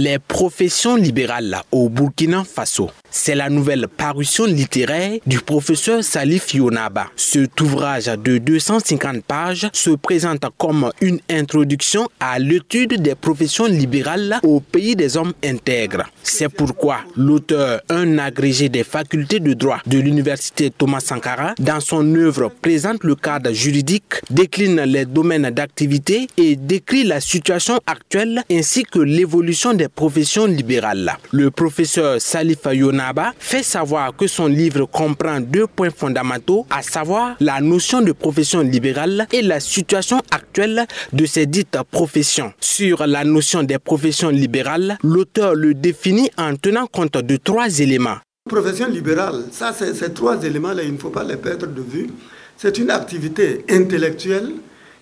Les professions libérales au Burkina Faso. C'est la nouvelle parution littéraire du professeur Salif Yonaba. Cet ouvrage de 250 pages se présente comme une introduction à l'étude des professions libérales au pays des hommes intègres. C'est pourquoi l'auteur, un agrégé des facultés de droit de l'université Thomas Sankara, dans son œuvre présente le cadre juridique, décline les domaines d'activité et décrit la situation actuelle ainsi que l'évolution des professions libérales. Le professeur Salif Yonaba fait savoir que son livre comprend 2 points fondamentaux, à savoir la notion de profession libérale et la situation actuelle de ces dites professions. Sur la notion des professions libérales, l'auteur le définit en tenant compte de 3 éléments. Profession libérale, ça, ces 3 éléments-là, il ne faut pas les perdre de vue. C'est une activité intellectuelle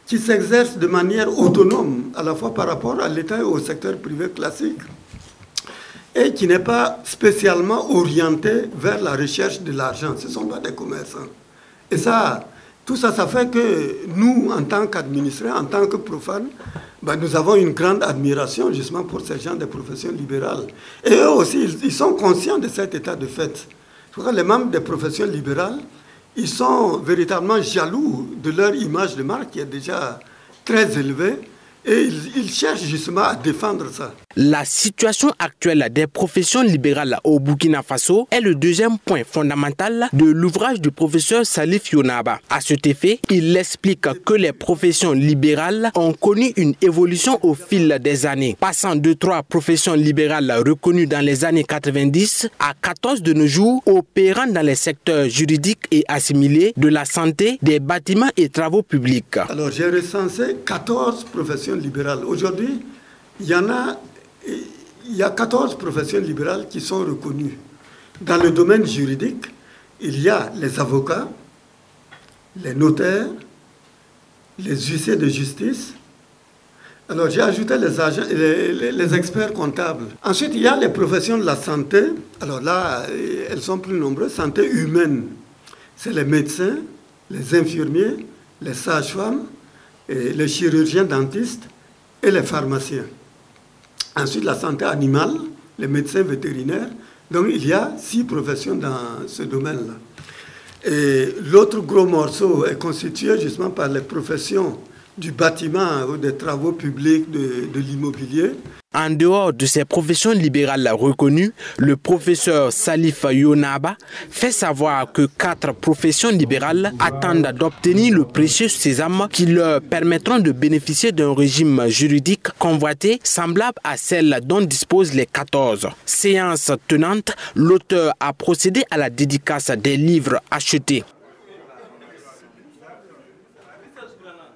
qui s'exerce de manière autonome, à la fois par rapport à l'État et au secteur privé classique, et qui n'est pas spécialement orientée vers la recherche de l'argent. Ce ne sont pas des commerçants. Et ça, tout ça, ça fait que nous, en tant qu'administrés, en tant que profanes, nous avons une grande admiration justement pour ces gens des professions libérales. Et eux aussi, ils sont conscients de cet état de fait. Les membres des professions libérales, ils sont véritablement jaloux de leur image de marque qui est déjà très élevée et ils cherchent justement à défendre ça. La situation actuelle des professions libérales au Burkina Faso est le 2e point fondamental de l'ouvrage du professeur Salif Yonaba. À cet effet, il explique que les professions libérales ont connu une évolution au fil des années, passant de 3 professions libérales reconnues dans les années 90 à 14 de nos jours, opérant dans les secteurs juridiques et assimilés de la santé, des bâtiments et travaux publics. Alors j'ai recensé 14 professions libérales. Aujourd'hui, il y a 14 professions libérales qui sont reconnues. Dans le domaine juridique, il y a les avocats, les notaires, les huissiers de justice. Alors j'ai ajouté les experts comptables. Ensuite, il y a les professions de la santé. Alors là, elles sont plus nombreuses. Santé humaine, c'est les médecins, les infirmiers, les sages-femmes, les chirurgiens dentistes et les pharmaciens. Ensuite, la santé animale, les médecins vétérinaires. Donc, il y a 6 professions dans ce domaine-là. Et l'autre gros morceau est constitué justement par les professions du bâtiment ou des travaux publics, de l'immobilier. En dehors de ces professions libérales reconnues, le professeur Salif Yonaba fait savoir que 4 professions libérales attendent d'obtenir le précieux sésame qui leur permettront de bénéficier d'un régime juridique convoité semblable à celle dont disposent les 14. Séance tenante, l'auteur a procédé à la dédicace des livres achetés.